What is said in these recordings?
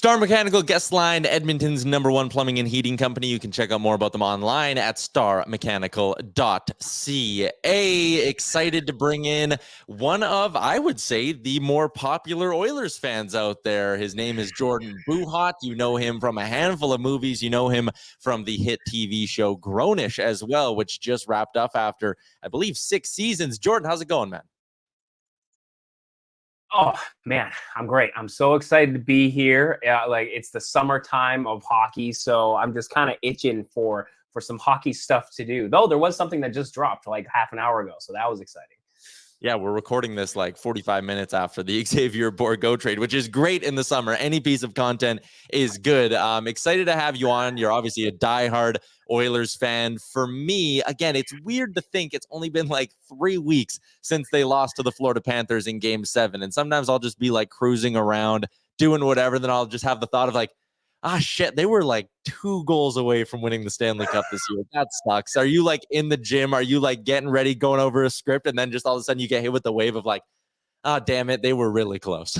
Star Mechanical Guest Line, Edmonton's #1 plumbing and heating company. You can check out more about them online at starmechanical.ca. Excited to bring in one of, I would say, the more popular Oilers fans out there. His name is Jordan Buhat. You know him from a handful of movies. You know him from the hit TV show Grownish as well, which just wrapped up after, I believe, 6 seasons. Jordan, how's it going, man? Oh man, I'm great. I'm so excited to be here. Like it's the summertime of hockey, so I'm just kind of itching for some hockey stuff to do. Though there was something that just dropped like half an hour ago, so that was exciting. Yeah, we're recording this like 45 minutes after the Xavier Bourgault trade, which is great in the summer. Any piece of content is good. I'm excited to have you on. You're obviously a diehard Oilers fan. For me, again, it's weird to think it's only been like 3 weeks since they lost to the Florida Panthers in Game 7. And sometimes I'll just be like cruising around, doing whatever. Then I'll just have the thought of like, shit, they were like 2 goals away from winning the Stanley Cup this year. That sucks. Are you like in the gym? Are you like getting ready, going over a script, and then just all of a sudden you get hit with the wave of like, damn it, they were really close.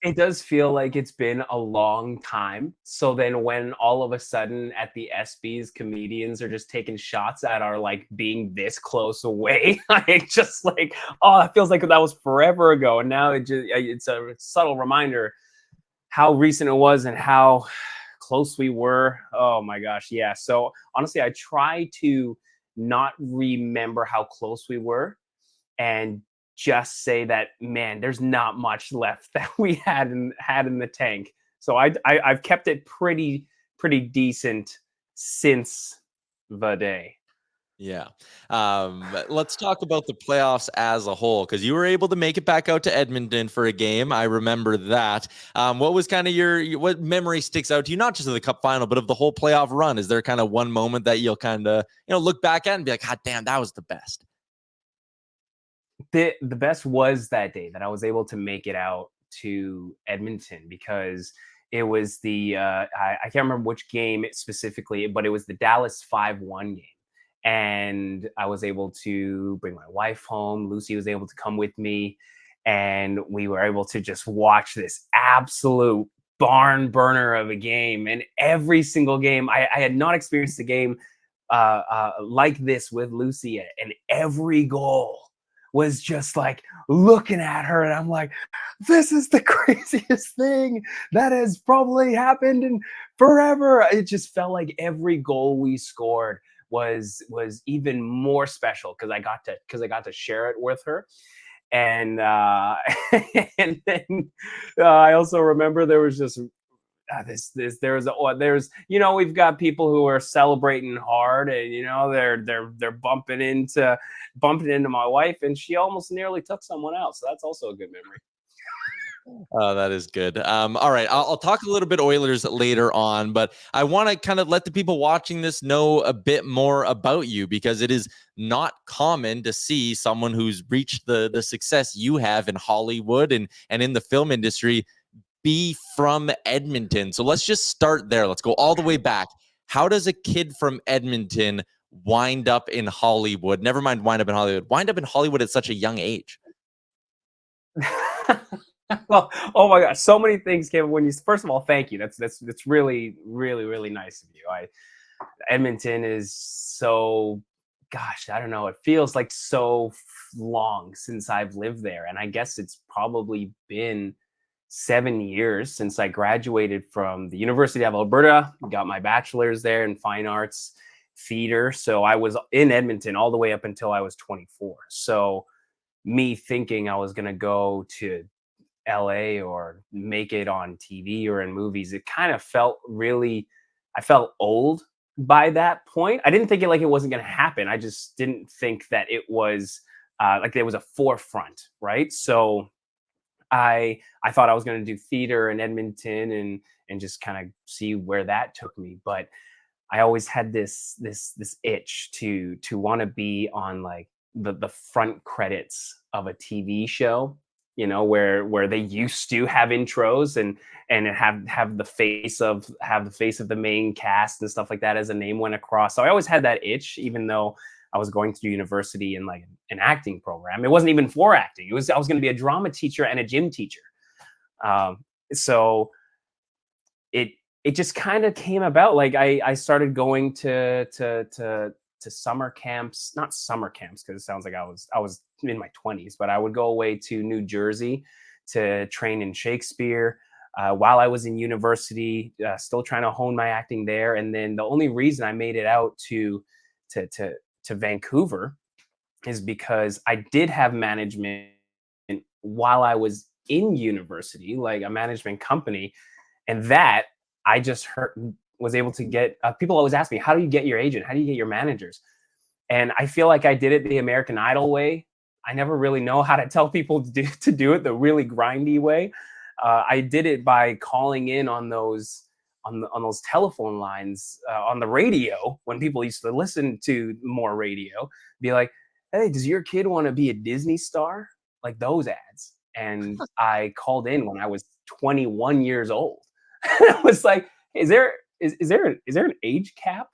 It does feel like it's been a long time. So then when all of a sudden at the SBs, comedians are just taking shots at our like being this close away, like just like, oh, it feels like that was forever ago. And now it's a subtle reminder how recent it was and how close we were. Oh my gosh. Yeah. So honestly, I try to not remember how close we were and just say that, man, there's not much left that we had in the tank. So I've kept it pretty decent since the day. Yeah. Let's talk about the playoffs as a whole, because you were able to make it back out to Edmonton for a game. I remember that. What was kind of what memory sticks out to you, not just of the Cup final, but of the whole playoff run? Is there kind of one moment that you'll kind of, look back at and be like, God damn, that was the best? The best was that day that I was able to make it out to Edmonton, because it was I can't remember which game specifically, but it was the Dallas 5-1 game. And I was able to bring my wife home. Lucy was able to come with me, and we were able to just watch this absolute barn burner of a game. And every single game, I had not experienced a game like this with Lucy, and every goal was just like looking at her, and I'm like, this is the craziest thing that has probably happened in forever. It just felt like every goal we scored was even more special because I got to share it with her. And and then I also remember there was just we've got people who are celebrating hard, and they're bumping into my wife, and she almost nearly took someone out. So that's also a good memory. Oh, that is good. All right. I'll talk a little bit Oilers later on, but I want to kind of let the people watching this know a bit more about you, because it is not common to see someone who's reached the success you have in Hollywood and in the film industry be from Edmonton. So let's just start there. Let's go all the way back. How does a kid from Edmonton wind up in Hollywood? Never mind wind up in Hollywood at such a young age? Well, oh my gosh, so many things came when you. First of all, thank you. That's really really nice of you. Edmonton is so, gosh, I don't know. It feels like so long since I've lived there, and I guess it's probably been 7 years since I graduated from the University of Alberta. Got my bachelor's there in fine arts theater. So I was in Edmonton all the way up until I was 24. So me thinking I was going to go to LA or make it on TV or in movies, it kind of felt I felt old by that point. I didn't think it wasn't going to happen. I just didn't think that it was like there was a forefront, right? So I thought I was going to do theater in Edmonton and just kind of see where that took me. But I always had this itch to want to be on like the front credits of a TV show, where they used to have intros and have the face of the main cast and stuff like that as a name went across. So I always had that itch, even though I was going through university in like an acting program. It wasn't even for acting. I was going to be a drama teacher and a gym teacher. So it it just kind of came about. Like I started going to summer camps, not summer camps because it sounds like I was in my 20s, but I would go away to New Jersey to train in Shakespeare while I was in university, still trying to hone my acting there. And then the only reason I made it out to to to Vancouver is because I did have management while I was in university, like a management company, and that I just heard was able to get. People always ask me, "How do you get your agent? How do you get your managers?" And I feel like I did it the American Idol way. I never really know how to tell people to do it the really grindy way. I did it by calling in on those on those telephone lines on the radio when people used to listen to more radio. Be like, "Hey, does your kid want to be a Disney star?" Like those ads. And I called in when I was 21 years old. I was like, is there an age cap?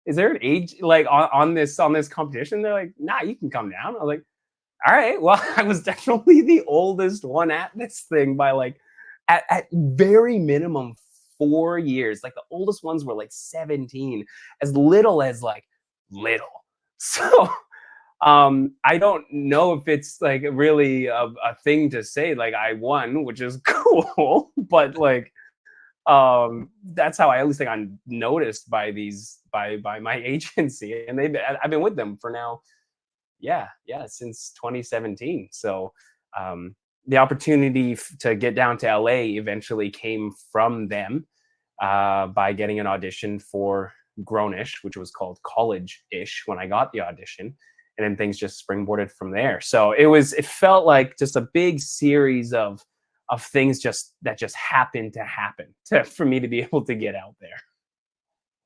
Is there an age like on this competition? They're like, nah, you can come down. I was like, all right. Well, I was definitely the oldest one at this thing by like at very minimum 4 years. Like the oldest ones were like 17, as little as like little. So I don't know if it's like really a thing to say like I won, which is cool, but like that's how I at least think I'm noticed by these by my agency, and I've been with them for now, yeah, since 2017. So the opportunity to get down to LA eventually came from them by getting an audition for Grownish, which was called College-ish when I got the audition, and then things just springboarded from there. So it felt like just a big series of things that just happened to happen for me to be able to get out there.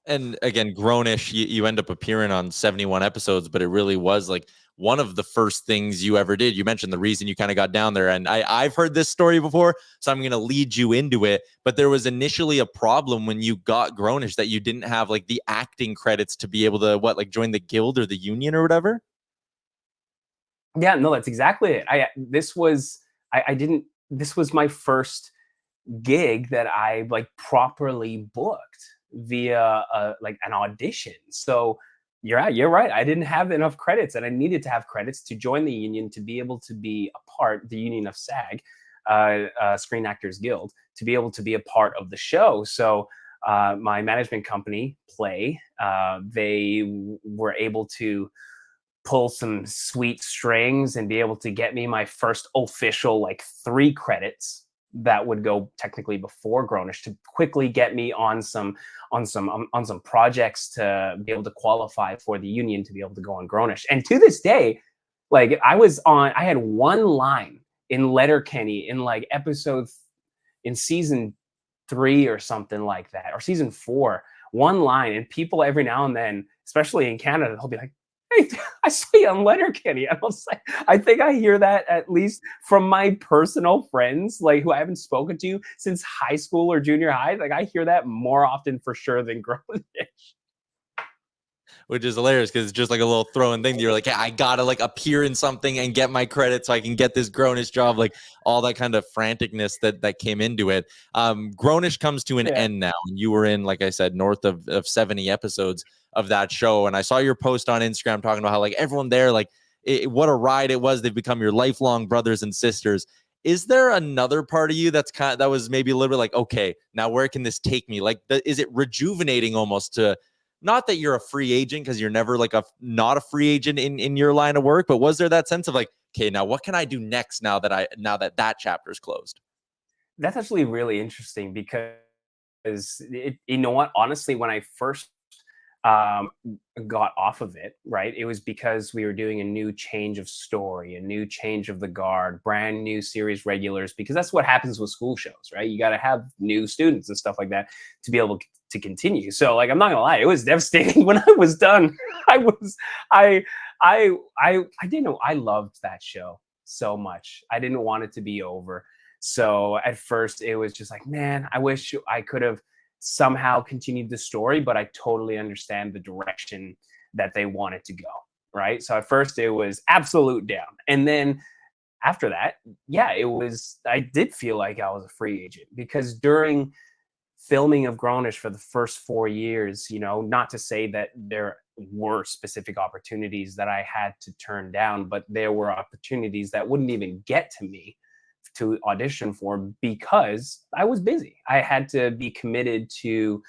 And again, Grownish, you end up appearing on 71 episodes, but it really was like one of the first things you ever did. You mentioned the reason you kind of got down there. And I've heard this story before, so I'm going to lead you into it. But there was initially a problem when you got Grownish that you didn't have like the acting credits to be able to like join the guild or the union or whatever. Yeah, no, that's exactly it. I didn't this was my first gig that I like properly booked via like an audition. So you're right. I didn't have enough credits, and I needed to have credits to join the union to be able to be a part the union of SAG, Screen Actors Guild, to be able to be a part of the show. So my management company, Play, were able to pull some sweet strings and be able to get me my first official like 3 credits that would go technically before Grownish to quickly get me on some projects to be able to qualify for the union to be able to go on Grownish. And to this day, like I had one line in Letterkenny in like in season 3 or something like that, or season 4, one line, and people every now and then, especially in Canada, they'll be like, "Hey, I saw you on Letterkenny." And I was like, I think I hear that at least from my personal friends, like who I haven't spoken to since high school or junior high. Like I hear that more often for sure than growing. Which is hilarious because it's just like a little throwing thing. You're like, yeah, I gotta like appear in something and get my credit so I can get this Grownish job. Like all that kind of franticness that came into it. Grownish comes to an Yeah. end now, and you were in, like I said, north of 70 episodes of that show. And I saw your post on Instagram talking about how like everyone there, like what a ride it was. They've become your lifelong brothers and sisters. Is there another part of you that was maybe a little bit like, okay, now where can this take me? Like, is it rejuvenating almost to not that you're a free agent because you're never like not a free agent in your line of work, but was there that sense of like, okay, now what can I do next now that chapter's closed? That's actually really interesting because you know what? Honestly, when I first um, got off of it, right, it was because we were doing a new change of story, a new change of the guard, brand new series regulars, because that's what happens with school shows, right? You got to have new students and stuff like that to be able to continue. So, like, I'm not gonna lie, it was devastating when I was done. I was, I didn't know. I loved that show so much. I didn't want it to be over. So at first, it was just like, man, I wish I could have somehow continued the story, but I totally understand the direction that they wanted to go. Right. So at first it was absolute down. And then after that, yeah, I did feel like I was a free agent, because during filming of Grownish for the first 4 years, not to say that there were specific opportunities that I had to turn down, but there were opportunities that wouldn't even get to me to audition for, because I was busy. I had to be committed to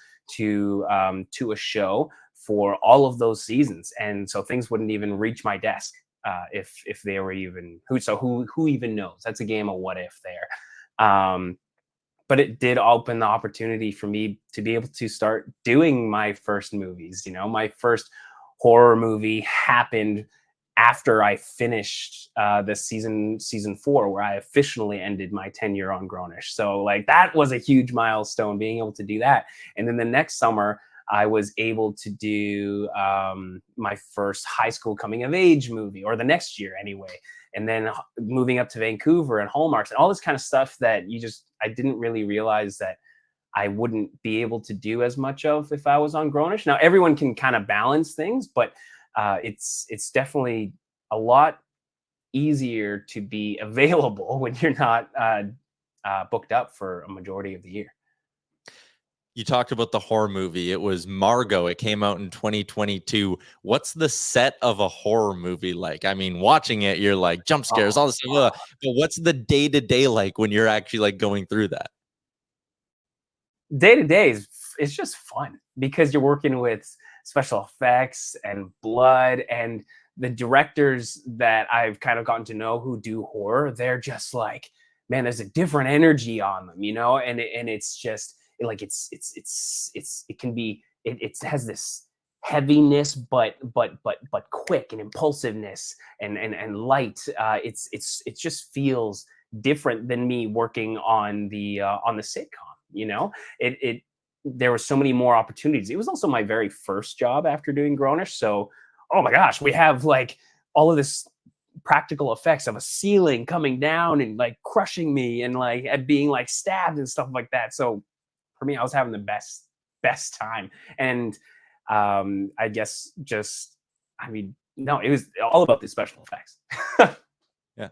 a show for all of those seasons, and so things wouldn't even reach my desk if they were even who even knows? That's a game of what if there. But it did open the opportunity for me to be able to start doing my first movies. My first horror movie happened after I finished the season 4, where I officially ended my tenure on Grownish. So like that was a huge milestone, being able to do that. And then the next summer, I was able to do my first high school coming of age movie, or the next year anyway. And then moving up to Vancouver and Hallmarks and all this kind of stuff that I didn't really realize that I wouldn't be able to do as much of if I was on Grownish. Now everyone can kind of balance things, but it's definitely a lot easier to be available when you're not booked up for a majority of the year. You talked about the horror movie. It was Margot. It came out in 2022. What's the set of a horror movie like? I mean, watching it, you're like jump scares, all this stuff. But what's the day to day like when you're actually like going through that? Day to day is just fun, because you're working with special effects and blood, and the directors that I've kind of gotten to know who do horror, they're just like, man, there's a different energy on them, and it's just like it can be it has this heaviness, but quick, and impulsiveness, and light. It just feels different than me working on the sitcom. It there were so many more opportunities. It was also my very first job after doing Grownish, so oh my gosh, we have like all of this practical effects of a ceiling coming down and like crushing me, and like being like stabbed and stuff like that. So for me, I was having the best time. And I guess no, it was all about the special effects. Yeah.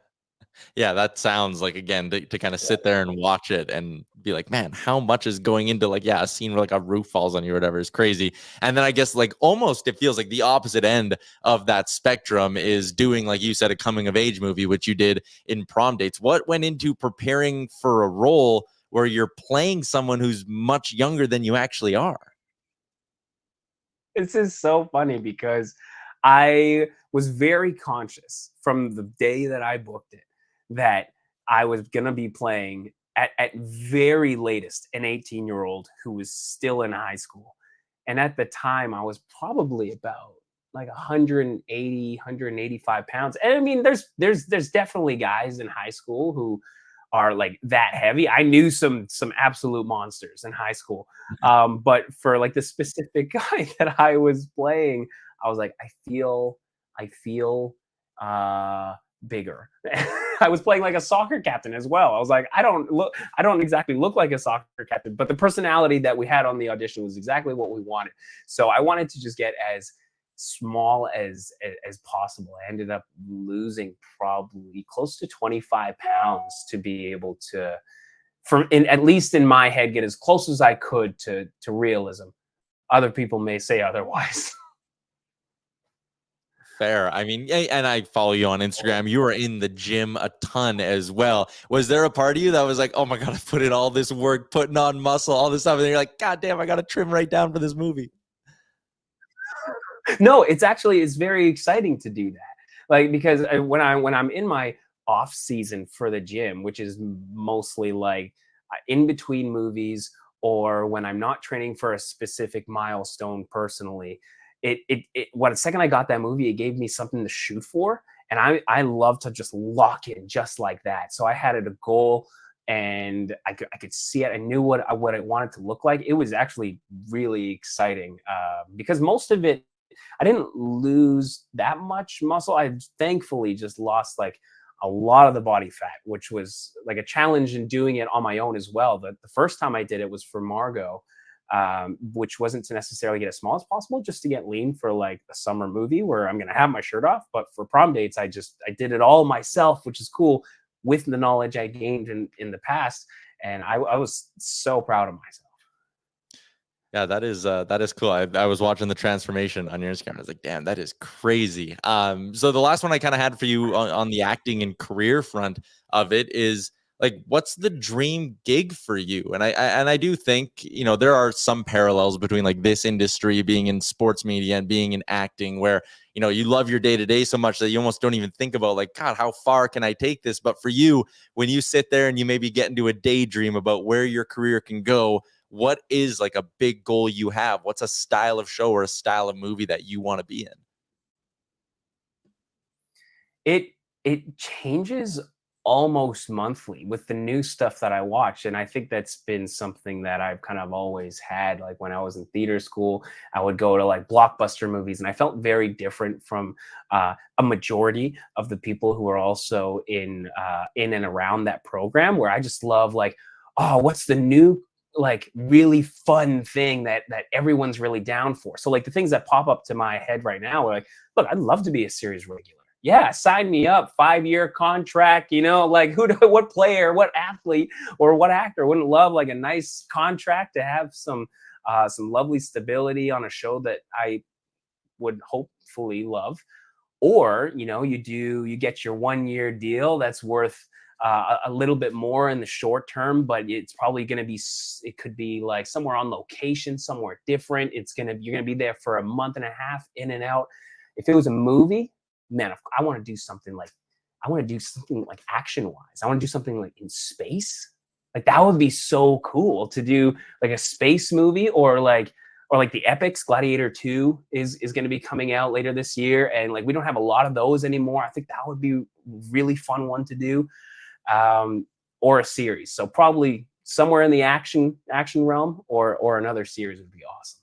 Yeah, that sounds like, again, to kind of sit there and watch it and be like, man, how much is going into like, yeah, a scene where like a roof falls on you or whatever is crazy. And then I guess like almost it feels like the opposite end of that spectrum is doing, like you said, a coming of age movie, which you did in Prom Dates. What went into preparing for a role where you're playing someone who's much younger than you actually are? This is so funny, because I was very conscious from the day that I booked it that I was going to be playing at very latest an 18-year-old who was still in high school. And at the time, I was probably about like 180, 185 pounds. And I mean, there's definitely guys in high school who are like that heavy. I knew some absolute monsters in high school. But for like the specific guy that I was playing, I was like, I feel bigger. I was playing like a soccer captain as well. I was like, I don't exactly look like a soccer captain, but the personality that we had on the audition was exactly what we wanted. So I wanted to just get as small as possible. I ended up losing probably close to 25 pounds to be able to, at least in my head, get as close as I could to realism. Other people may say otherwise. Fair. I mean, and I follow you on Instagram. You were in the gym a ton as well. Was there a part of you that was like, oh my God, I put in all this work, putting on muscle, all this stuff, and then you're like, God damn, I got to trim right down for this movie? No, it's very exciting to do that. Like, because when I'm in my off season for the gym, which is mostly like in between movies, or when I'm not training for a specific milestone personally, what second I got that movie, it gave me something to shoot for. And I love to just lock in just like that. So I had a goal, and I could see it. I knew what I wanted to look like. It was actually really exciting, because most of it, I didn't lose that much muscle. I thankfully just lost like a lot of the body fat, which was like a challenge in doing it on my own as well. The first time I did it was for Margot. which wasn't to necessarily get as small as possible, just to get lean for like a summer movie where I'm gonna have my shirt off. But for prom dates, I did it all myself, which is cool with the knowledge I gained in the past, and I was so proud of myself. Yeah, that is cool. I was watching the transformation on your Instagram. I was like, damn, that is crazy. So the last one I kind of had for you on the acting and career front of it is like, what's the dream gig for you? And I do think, you know, there are some parallels between like this industry being in sports media and being in acting, where, you know, you love your day to day so much that you almost don't even think about like, God, how far can I take this? But for you, when you sit there and you maybe get into a daydream about where your career can go, what is like a big goal you have? What's a style of show or a style of movie that you want to be in? It changes almost monthly with the new stuff that I watch, and I think that's been something that I've kind of always had. Like when I was in theater school, I would go to like blockbuster movies, and I felt very different from a majority of the people who are also in and around that program. Where I just love like, oh, what's the new like really fun thing that everyone's really down for. So like the things that pop up to my head right now are like, look, I'd love to be a series regular. Yeah, sign me up. 5-year contract. You know, like what player, what athlete, or what actor wouldn't love like a nice contract to have some lovely stability on a show that I would hopefully love. Or you get your 1-year deal that's worth a little bit more in the short term, but it's probably going to be, it could be like somewhere on location, somewhere different. You're going to be there for a month and a half, in and out. If it was a movie, man, I want to do something like, action wise. I want to do something like in space. Like that would be so cool to do, like a space movie, or like the epics. Gladiator 2 is going to be coming out later this year, and like we don't have a lot of those anymore. I think that would be a really fun one to do, or a series. So probably somewhere in the action realm, or another series would be awesome.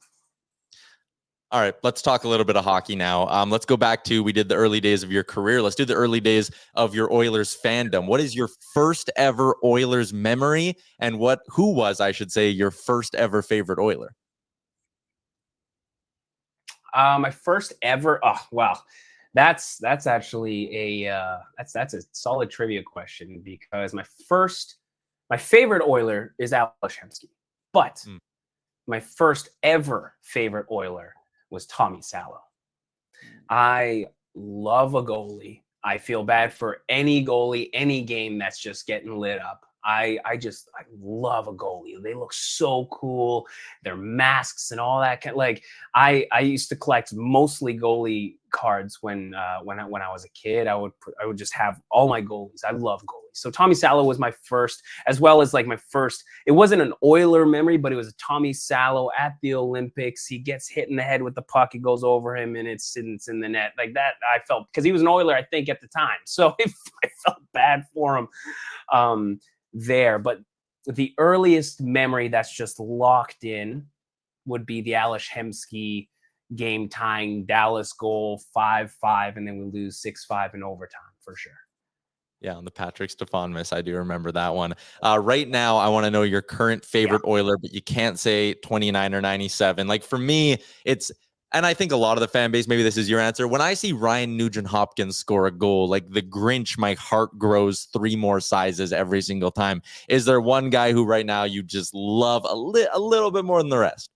All right, let's talk a little bit of hockey now. Let's go back to, we did the early days of your career. Let's do the early days of your Oilers fandom. What is your first ever Oilers memory, and who was, I should say, your first ever favorite Oiler? My first ever. Oh wow, that's actually that's a solid trivia question, because my favorite Oiler is Alex Hemsky, but Mm. my first ever favorite Oiler was Tommy Salo. I love a goalie. I feel bad for any goalie, any game that's just getting lit up. I love a goalie. They look so cool. Their masks and all that like I used to collect mostly goalie cards when I was a kid. I would just have all my goalies. I love goalies. So Tommy Salo was my first, as well as like my first. It wasn't an Oiler memory, but it was a Tommy Salo at the Olympics. He gets hit in the head with the puck. It goes over him, and it's in the net. Like that, I felt, because he was an Oiler, I think, at the time. So I felt bad for him there. But the earliest memory that's just locked in would be the Ales Hemsky game tying Dallas goal 5-5, and then we lose 6-5 in overtime, for sure. Yeah, on the Patrick Stefan miss, I do remember that one. Right now, I want to know your current favorite Oiler, but you can't say 29 or 97. Like for me, and I think a lot of the fan base, maybe this is your answer. When I see Ryan Nugent-Hopkins score a goal, like the Grinch, my heart grows 3 more sizes every single time. Is there one guy who right now you just love a little bit more than the rest?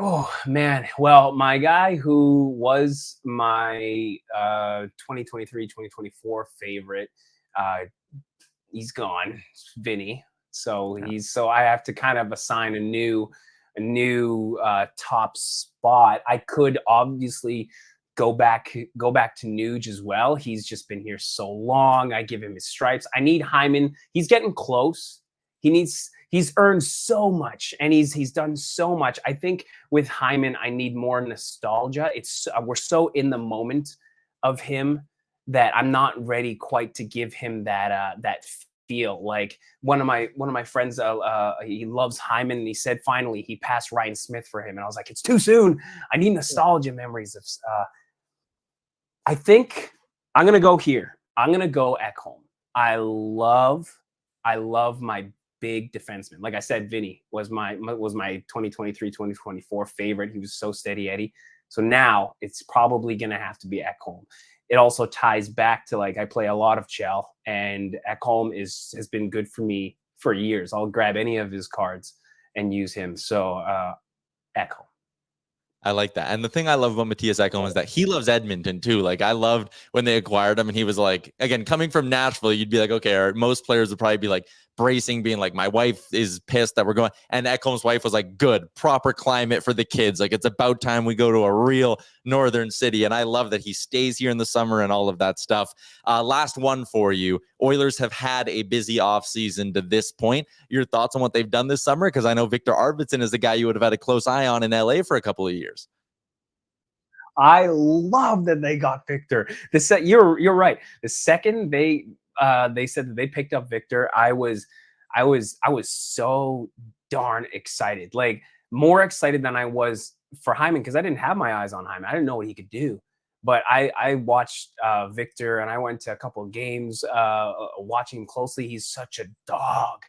Oh man, well, my guy who was my 2023-2024 favorite, uh, he's gone, Vinny. So Yeah. I have to kind of assign a new top spot. I could obviously go back to Nuge as well. He's just been here so long. I give him his stripes. I need Hyman. He's getting close. He's earned so much, and he's done so much. I think with Hyman, I need more nostalgia. We're so in the moment of him that I'm not ready quite to give him that feel. Like one of my friends, he loves Hyman, and he said finally he passed Ryan Smith for him, and I was like, it's too soon. I need nostalgia memories of. I think I'm gonna go here. I'm gonna go Ekholm. I love my big defensemen. Like I said, Vinny was my 2023, 2024 favorite. He was so steady Eddie. So now it's probably going to have to be Ekholm. It also ties back to, like, I play a lot of Chell, and Ekholm has been good for me for years. I'll grab any of his cards and use him. So Ekholm. I like that. And the thing I love about Matthias Ekholm is that he loves Edmonton too. Like, I loved when they acquired him, and he was like, again, coming from Nashville, you'd be like, okay, or most players would probably be like bracing, being like, my wife is pissed that we're going. And Ekholm's wife was like, good, proper climate for the kids. Like, it's about time we go to a real northern city. And I love that he stays here in the summer and all of that stuff. Last one for you. Oilers have had a busy offseason to this point. Your thoughts on what they've done this summer? Because I know Victor Arvidsson is the guy you would have had a close eye on in LA for a couple of years. I love that they got Victor. You're right. The second they said that they picked up Victor, I was so darn excited. Like, more excited than I was for Hyman, because I didn't have my eyes on Hyman. I didn't know what he could do. But I watched Victor, and I went to a couple of games watching him closely. He's such a dog.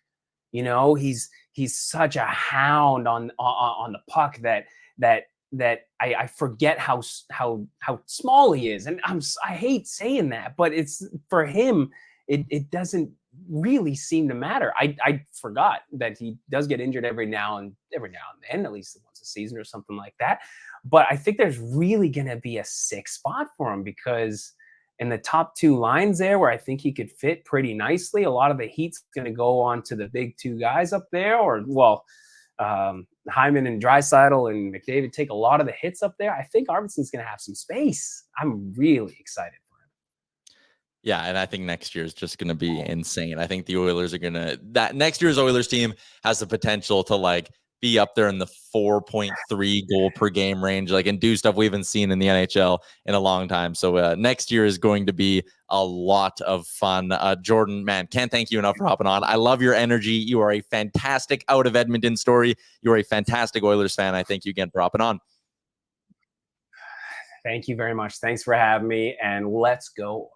You know, he's such a hound on the puck that I forget how small he is. And I hate saying that, but it's, for him, it doesn't really seem to matter. I forgot that he does get injured every now and then, at least once a season or something like that. But I think there's really going to be a sick spot for him, because in the top two lines there, where I think he could fit pretty nicely, a lot of the heat's going to go on to the big two guys up there, or, well, Hyman and Draisaitl and McDavid take a lot of the hits up there. I think Arvidsson's going to have some space. I'm really excited for him. Yeah, and I think next year is just going to be insane. I think the Oilers are going to, that next year's Oilers team has the potential to like be up there in the 4.3 goal per game range, like, and do stuff we haven't seen in the NHL in a long time. So next year is going to be a lot of fun. Jordan, man, can't thank you enough for hopping on. I love your energy. You are a fantastic out of Edmonton story. You are a fantastic Oilers fan. I thank you again for hopping on. Thank you very much. Thanks for having me, and let's go.